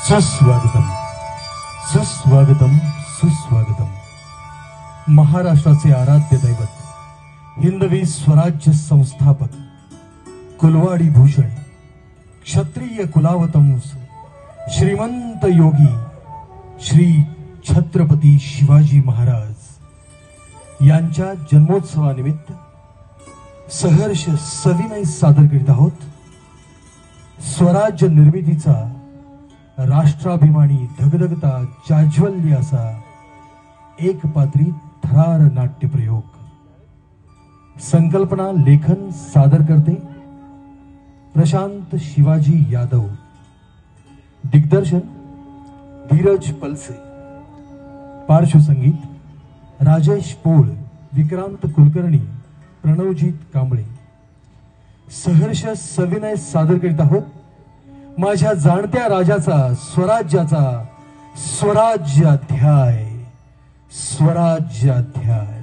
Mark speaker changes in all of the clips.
Speaker 1: सुस्वागतम सुस्वागतम सुस्वागतम. महाराष्ट्राचे आराध्य दैवत, हिंदवी स्वराज्य संस्थापक, कुलवाडी भूषण, क्षत्रिय कुलावतंस, श्रीमंत योगी श्री छत्रपती शिवाजी महाराज यांच्या जन्मोत्सवानिमित्त सहर्ष सविनय सादर करीत आहोत. स्वराज्य निर्मितीचा राष्ट्राभिमानी धगधगता जाज्वल्य असा एक पात्री थरार नाट्य प्रयोग. संकल्पना लेखन सादर करते प्रशांत शिवाजी यादव. दिग्दर्शन धीरज पलसे. पार्श्वसंगीत राजेश पोळ, विक्रांत कुलकर्णी, प्रणवजीत कांबळे. सहर्ष सविनय सादर करीत आहोत माझ्या जाणत्या राजाचा स्वराज्याचा स्वराज्याध्याय. स्वराज्याध्याय.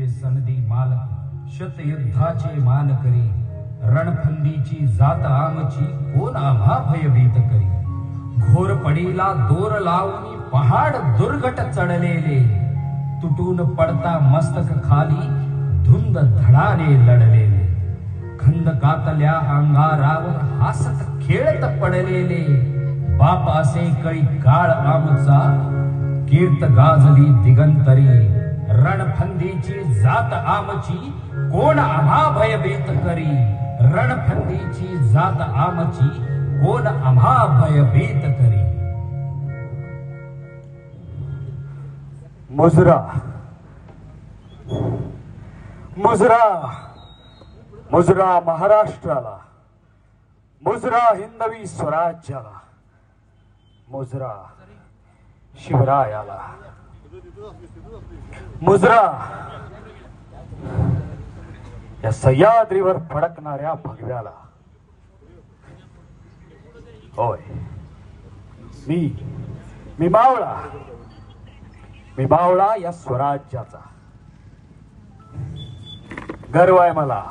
Speaker 2: सनदी मालक शतयुद्धाचे मान करी. रणफंदीची जात आमची कोण आम्हा भयभीत करी. घोर पडीला दोर लावून पहाड दुर्घट चढलेले. तुटून पडता मस्तक खाली धुंद धडाने लढलेले. खंदकातल्या अंगारावर हासत खेळत पडलेले. बाप असे कै काळ आमचा कीर्त गाजली दिगंतरी. रणफंदीची जात आमची कोण आम्हा भयभीत करी. रणफंदीची जात आमची कोण आम्हा भयभीत करी.
Speaker 3: मुजरा मुजरा मुजरा महाराष्ट्राला, मुजरा हिंदवी स्वराज्याला, मुजरा शिवरायाला, मुजरा या सह्याद्रीवर फडकणाऱ्या भगव्याला. होय, मी मावळा, मी मावळा या स्वराज्याचा. गर्व आहे मला,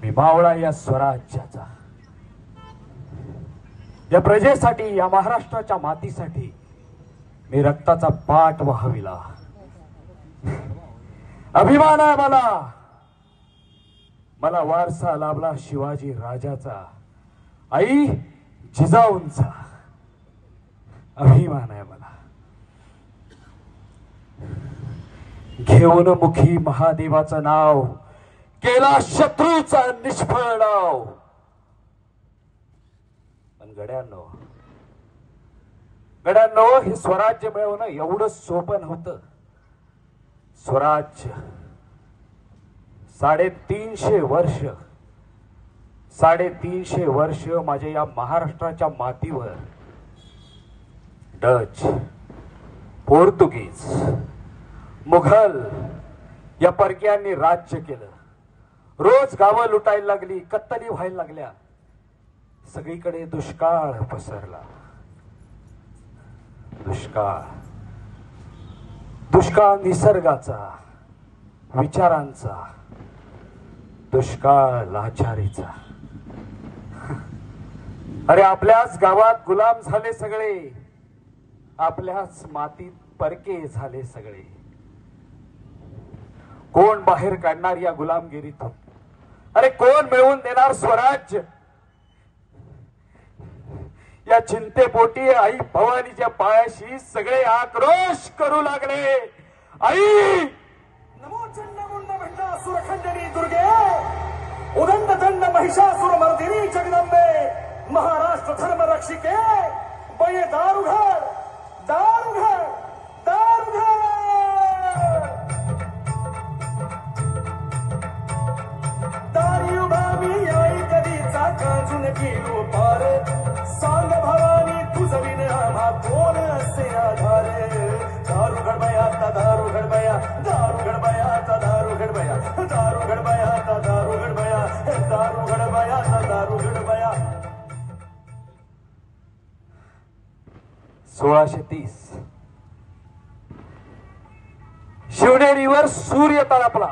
Speaker 3: मी मावळा या स्वराज्याचा. या प्रजेसाठी, या महाराष्ट्राच्या मातीसाठी मी रक्ताचा पाट वाहविला. अभिमान आहे मला, मला वारसा लाभला शिवाजी राजाचा, आई जिजाऊंचा. अभिमान आहे मला. घेऊन मुखी महादेवाचं नाव, केला शत्रूचा निष्फळ डाव. पण गड्यांनो, हे स्वराज्य मिळवणं एवढं सोपं नव्हतं. स्वराज्य 350 वर्ष माझ्या या महाराष्ट्राच्या मातीवर डच, पोर्तुगीज, मुघल या परक्यांनी राज्य केलं. रोज गावं लुटायला लागली, कत्तली व्हायला लागल्या. सगळीकडे दुष्काळ पसरला. दुष्काळ निसर्गाचा, विचारांचा, दुष्काळ लाचारीचा. अरे आपल्याच गावात गुलाम झाले सगळे, आपल्याच मातीत परके झाले सगळे. कोण बाहेर काढणार या गुलामगिरीतून? अरे कोण मिळवून देणार स्वराज्य? या चिंतेपोटी आई भवानीच्या पायाशी सगळे आक्रोश करू लागले. आई
Speaker 4: नमो चंडमुंड महिषासुर खंडनी दुर्गे, उदंड दंड महिषासुर मर्दिनी जगदंबे, महाराष्ट्र धर्म रक्षिके, बये दारुघर दारुघर दारुघर. दारी उभामी आई कधीचा काजून गेलो पार, सांग भवानी तुझ विन आम्हा कोण असे आधार. दारू घडबया दारू घडबया दारू घडबया दारू घडबया दारू घडबया दारू घडबया दारू घडबया दारू घडबया.
Speaker 3: 1630 शिवनेरीवर सूर्य तळपला.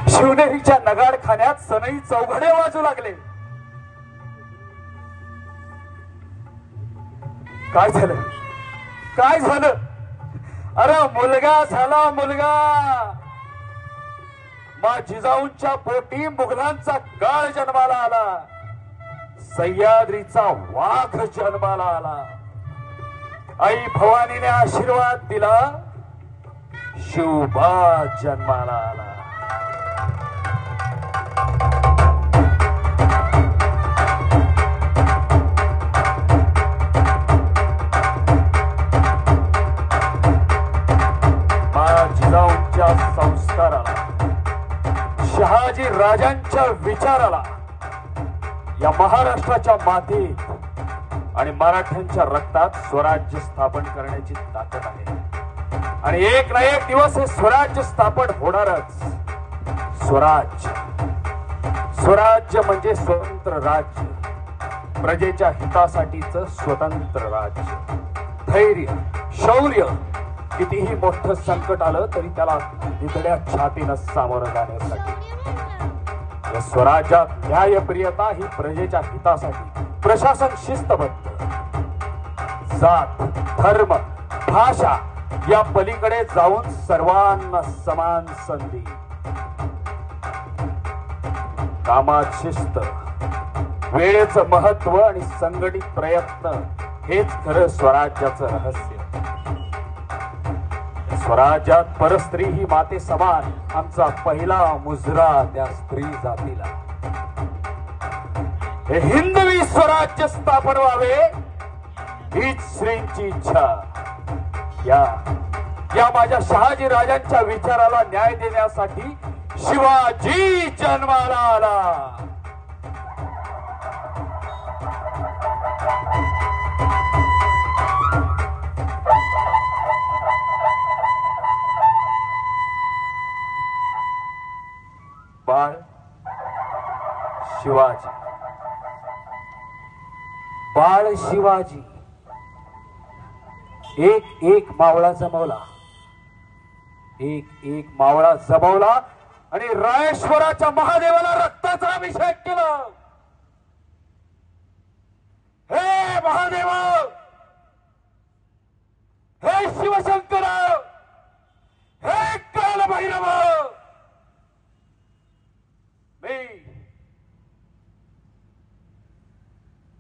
Speaker 3: शिवनेरीच्या नगाडखान्यात सनई चौघडे वाजू लागले. काय झालं? काय झालं? अरे मुलगा झाला मुलगा. मा जिजाऊंच्या पोटी मुघलांचा काळ जन्माला आला, सह्याद्रीचा वाघ जन्माला आला. आई भवानीने आशीर्वाद दिला, शिवबा जन्माला आला. जिजाऊंच्या संस्काराला, शहाजी राजांच्या विचाराला, या महाराष्ट्राच्या मातीत आणि मराठ्यांच्या रक्तात स्वराज्य स्थापन करण्याची ताकद आहे. आणि एक ना एक दिवस हे स्वराज्य स्थापन होणारच. स्वराज्य स्वराज्य म्हणजे स्वतंत्र राज्य, प्रजेच्या हितासाठीच स्वतंत्र राज्य. धैर्य शौर्य, कितीही मोठं संकट आलं तरी त्याला निधड्या छातीनं सामोरं जाण्यासाठी. या स्वराज्यात न्यायप्रियता ही प्रजेच्या हितासाठी, प्रशासन शिस्तबद्ध, जात धर्म भाषा या पलीकडे जाऊन सर्वांना समान संधी, कामात शिस्त, वेळेचं महत्व आणि संघटित प्रयत्न हेच खरं स्वराज्याचं रहस्य. स्वराज्यात परस्त्री ही माते समान, आमचा पहिला मुजरा त्या स्त्री जातीला. हे हिंदवी स्वराज्य स्थापन व्हावे हीच श्रींची इच्छा. या माझ्या शहाजी राजांच्या विचाराला न्याय देण्यासाठी शिवाजी जन्माला आला. बाळ शिवाजी, बाळ शिवाजी एक एक मावळा जमवला, एक एक मावळा जमवला आणि रायश्वराच्या महादेवाला रक्ताचा अभिषेक केला. हे महादेव, हे शिवशंकर, हे कालभैरव,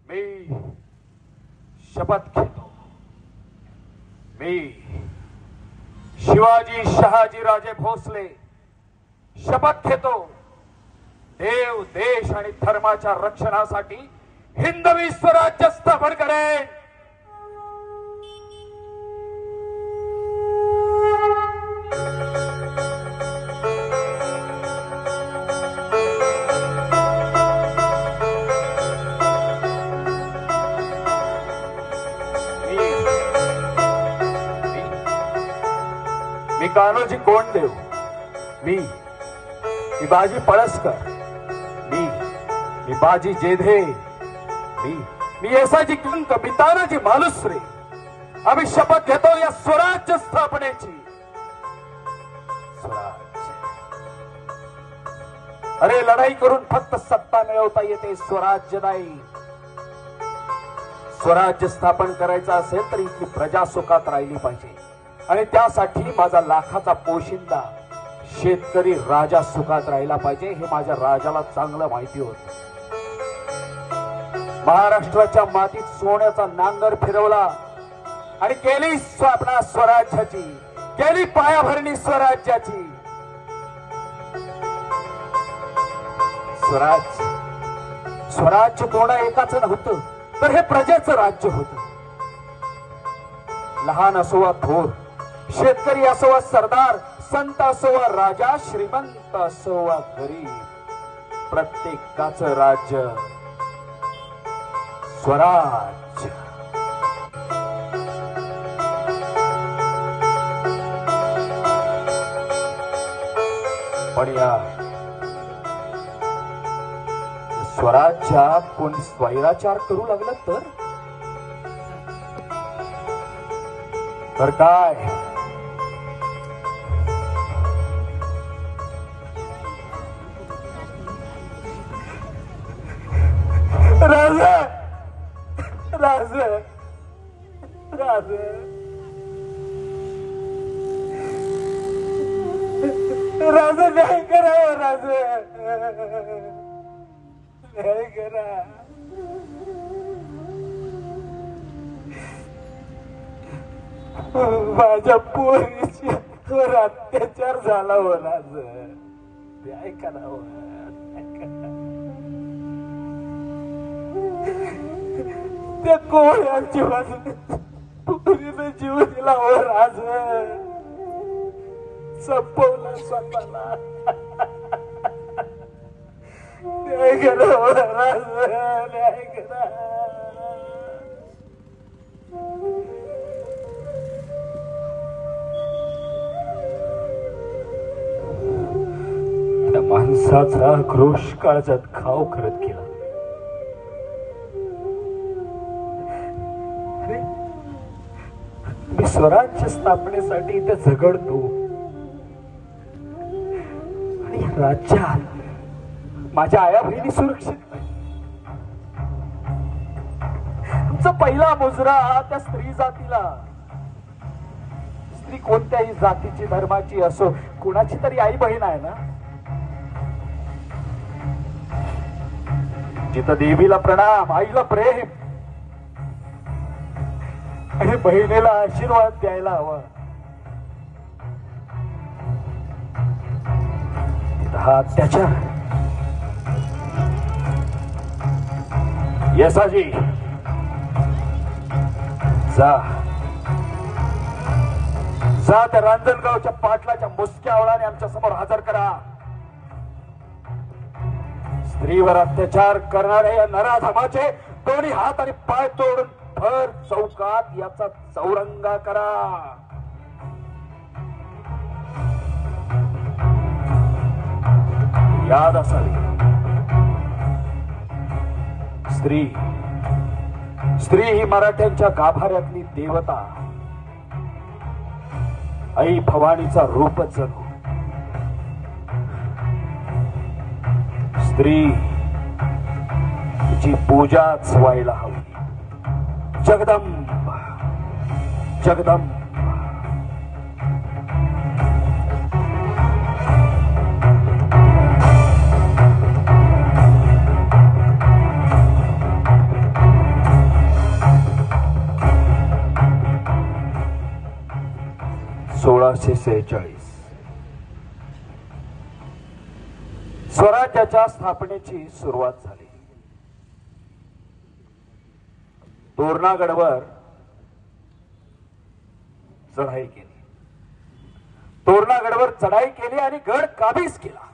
Speaker 3: मी शपथ घेतो, मी शिवाजी शहाजी राजे भोसले शपथ घेतो, देव देश आणि धर्माच्या रक्षणासाठी हिंदवी स्वराज्य स्थापन करेन. मी कान्होजी कोंडदेव, मी बाजी पळसकर, मी बाजी जेधे, मी येसाजी कंक, मी तानाजी मालुसरे. आम्ही शपथ घेतो या स्वराज्य स्थापनेची. स्वराज अरे लढाई करून फक्त सत्ता मिळवता येते, स्वराज्य नाही. स्वराज्य स्थापन करायचं असेल तर इथली प्रजा सुखात राहिली पाहिजे आणि त्यासाठी माझा लाखाचा पोशिंदा शेतकरी राजा सुखात राहिला पाहिजे. हे माझ्या राजाला चांगलं माहिती होतं. महाराष्ट्राच्या मातीत सोन्याचा नांगर फिरवला आणि केली स्थापना स्वराज्याची, केली पायाभरणी स्वराज्याची. स्वराज्य कोणा एकाच नव्हतं, तर हे प्रजेचं राज्य होतं. लहान असो वा थोर, शेतकरी असो वा सरदार, संत असो वा राजा, श्रीमंत असो वा गरीब, प्रत्येकाचं राज्य स्वराज्य. पण या स्वराज्यात कोणी स्वैराचार करू लागलं तर काय? राजा राजा राजा राजा नाही करावं, राजा नाही करा. माझ्या पोरीवर अत्याचार झाला हो राजा, काय करावं? त्या कोळ्याच्या बाजूने पोरीने जीव दिला हो राजा, संपवला स्वतःला. न्याय करा हो राजा, न्याय करा. त्या माणसाचा आक्रोश काळजात घाव करत गेला. मी स्वराज्य स्थापनेसाठी इथे झगडतो आणि राज्यात माझ्या आया बहिणी सुरक्षित नाही. तुमचा पहिला मुजरा त्या स्त्री जातीला, स्त्री कोणत्याही जातीची धर्माची असो, कुणाची तरी आई बहीण आहे ना. जिथं देवीला प्रणाम, आईला प्रेम आणि बहिणीला आशीर्वाद द्यायला हवा, हा अत्याचार. येसाजी जा जा, त्या रांजणगावच्या पाटलाच्या मुसक्या आवळाने आमच्या समोर हजर करा. स्त्रीवर अत्याचार करणाऱ्या या नराधमाचे दोन्ही हात आणि पाय तोडून भर चौकात याचा चौरंगा करा. याद असावी, स्त्री ही मराठ्यांच्या गाभाऱ्यातली देवता, आई भवानीचा रूपच जणू. स्त्री तिची पूजाच व्हायला हवी. जगदंब जगदंब. स्वराज्याच्या स्थापनेची सुरुवात झाली. तोरणागडवर चढाई केली. तोरणागडवर चढाई केली आणि गड काबीज केला.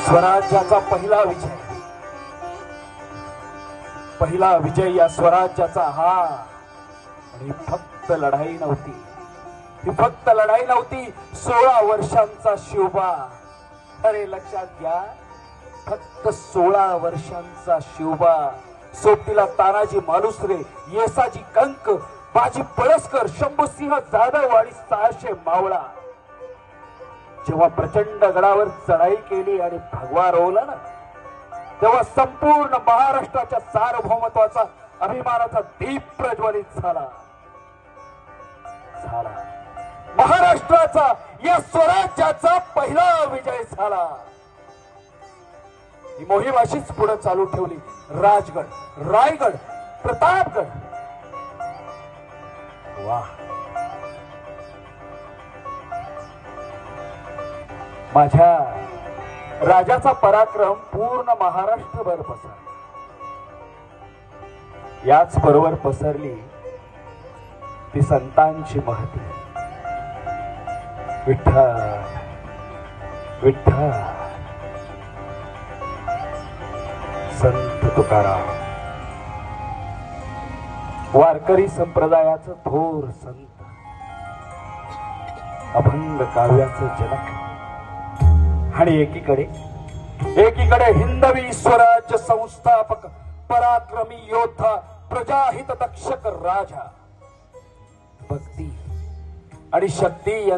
Speaker 3: स्वराज्याचा पहिला विजय या स्वराज्याचा हा. आणि फक्त लढाई नव्हती, ही फक्त लढाई नव्हती, 16 वर्षांचा शिवबा. अरे लक्षात घ्या, फक्त 16 वर्षांचा शिवबा सोबतीला तानाजी मालुसरे, येसाजी कंक, बाजी पळसकर, शंभूसिंह जाधव आणि 600 मावळा. जेव्हा प्रचंड गडावर चढाई केली आणि भगवा रोवला ना, तेव्हा संपूर्ण महाराष्ट्राच्या सार्वभौमत्वाचा अभिमानाचा दीप प्रज्वलित झाला. महाराष्ट्राचा या स्वराज्याचा पहिला विजय झाला. ही मोहीम अशीच पुढे चालू ठेवली. राजगड, रायगड, प्रतापगड. वाह, माझ्या राजाचा पराक्रम पूर्ण महाराष्ट्रभर पसरला. याच बरोबर पसरली ती संतांची महती. विठ्ठल विठ्ठल, संत तुकाराम, वारकरी संप्रदायाचं थोर संत, अभंग काव्याचं जनक. आणि एकीकडे हिंदवी स्वराज्य संस्थापक, पराक्रमी योद्धा, प्रजाहित दक्षक राजा. भक्ती आणि शक्ती